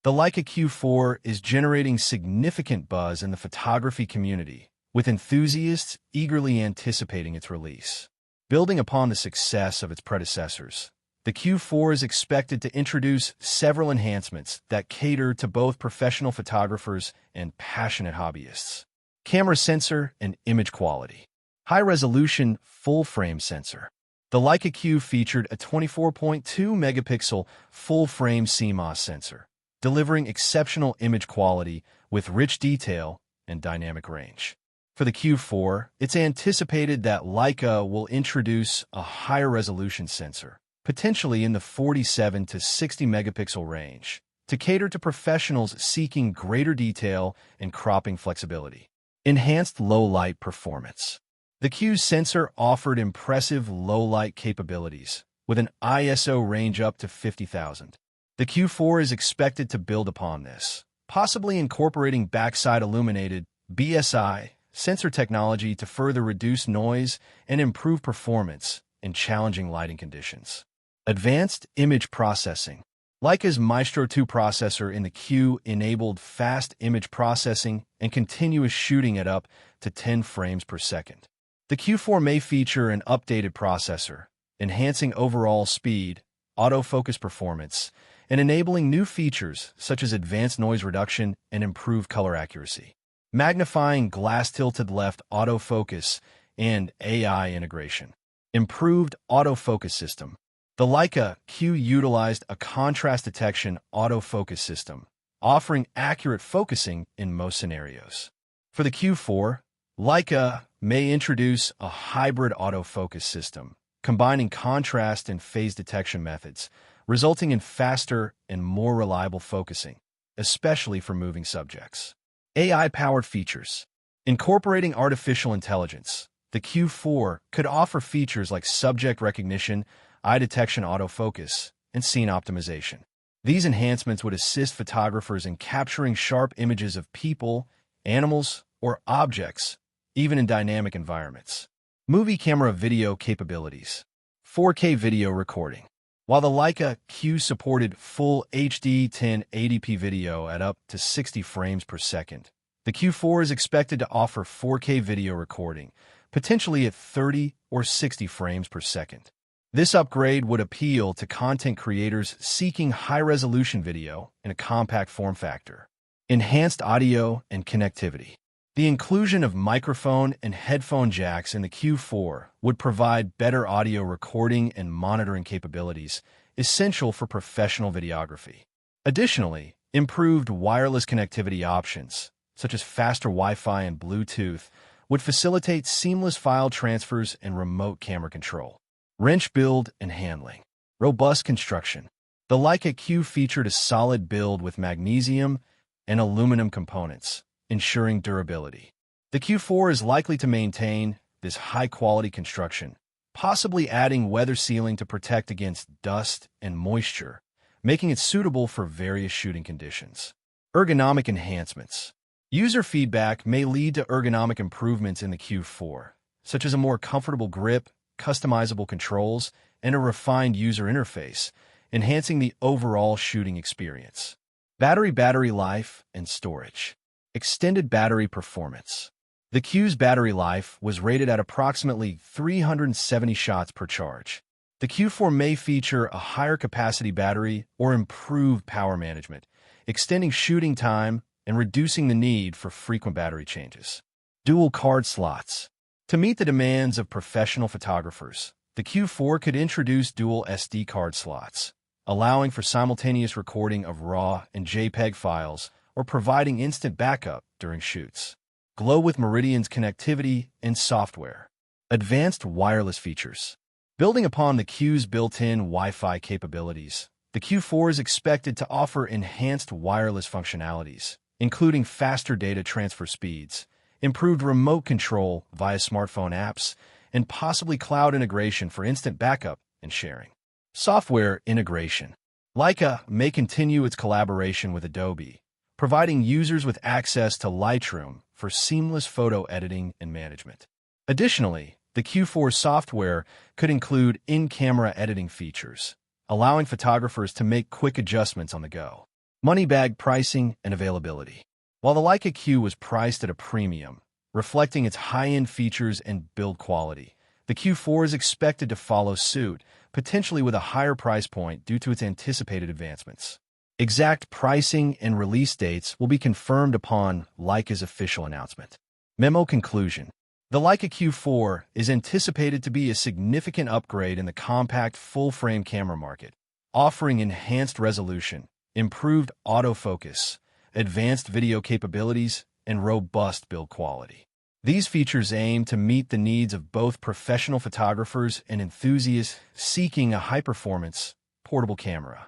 The Leica Q4 is generating significant buzz in the photography community, with enthusiasts eagerly anticipating its release. Building upon the success of its predecessors, the Q4 is expected to introduce several enhancements that cater to both professional photographers and passionate hobbyists. Camera sensor and image quality. High-resolution full-frame sensor. The Leica Q featured a 24.2 megapixel full-frame CMOS sensor, delivering exceptional image quality with rich detail and dynamic range. For the Q4, it's anticipated that Leica will introduce a higher resolution sensor, potentially in the 47 to 60 megapixel range, to cater to professionals seeking greater detail and cropping flexibility. Enhanced low-light performance. The Q's sensor offered impressive low-light capabilities, with an ISO range up to 50,000. The Q4 is expected to build upon this, possibly incorporating backside illuminated BSI sensor technology to further reduce noise and improve performance in challenging lighting conditions. Advanced image processing. Leica's Maestro 2 processor in the Q enabled fast image processing and continuous shooting at up to 10 frames per second. The Q4 may feature an updated processor, enhancing overall speed, autofocus performance, and enabling new features such as advanced noise reduction and improved color accuracy. Magnifying glass-tilted left autofocus and AI integration. Improved autofocus system. The Leica Q utilized a contrast detection autofocus system, offering accurate focusing in most scenarios. For the Q4, Leica may introduce a hybrid autofocus system, combining contrast and phase detection methods, resulting in faster and more reliable focusing, especially for moving subjects. AI-powered features. Incorporating artificial intelligence, the Q4 could offer features like subject recognition, eye detection autofocus, and scene optimization. These enhancements would assist photographers in capturing sharp images of people, animals, or objects, even in dynamic environments. Movie camera video capabilities. 4K video recording. While the Leica Q supported full HD 1080p video at up to 60 frames per second, the Q4 is expected to offer 4K video recording, potentially at 30 or 60 frames per second. This upgrade would appeal to content creators seeking high-resolution video in a compact form factor. Enhanced audio and connectivity. The inclusion of microphone and headphone jacks in the Q4 would provide better audio recording and monitoring capabilities, essential for professional videography. Additionally, improved wireless connectivity options, such as faster Wi-Fi and Bluetooth, would facilitate seamless file transfers and remote camera control. Wrench build and handling. Robust construction. The Leica Q featured a solid build with magnesium and aluminum components, ensuring durability. The Q4 is likely to maintain this high-quality construction, possibly adding weather sealing to protect against dust and moisture, making it suitable for various shooting conditions. Ergonomic enhancements. User feedback may lead to ergonomic improvements in the Q4, such as a more comfortable grip, customizable controls, and a refined user interface, enhancing the overall shooting experience. Battery life and storage. Extended battery performance. The Q's battery life was rated at approximately 370 shots per charge. The Q4 may feature a higher capacity battery or improved power management, extending shooting time and reducing the need for frequent battery changes. Dual card slots. To meet the demands of professional photographers, the Q4 could introduce dual SD card slots, allowing for simultaneous recording of RAW and JPEG files or providing instant backup during shoots. Glow with Meridian's connectivity and software. Advanced wireless features. Building upon the Q's built-in Wi-Fi capabilities, the Q4 is expected to offer enhanced wireless functionalities, including faster data transfer speeds, improved remote control via smartphone apps, and possibly cloud integration for instant backup and sharing. Software integration. Leica may continue its collaboration with Adobe, providing users with access to Lightroom for seamless photo editing and management. Additionally, the Q4 software could include in-camera editing features, allowing photographers to make quick adjustments on the go. Money-bag pricing and availability. While the Leica Q was priced at a premium, reflecting its high-end features and build quality, the Q4 is expected to follow suit, potentially with a higher price point due to its anticipated advancements. Exact pricing and release dates will be confirmed upon Leica's official announcement. Memo conclusion. The Leica Q4 is anticipated to be a significant upgrade in the compact full-frame camera market, offering enhanced resolution, improved autofocus, advanced video capabilities, and robust build quality. These features aim to meet the needs of both professional photographers and enthusiasts seeking a high-performance, portable camera.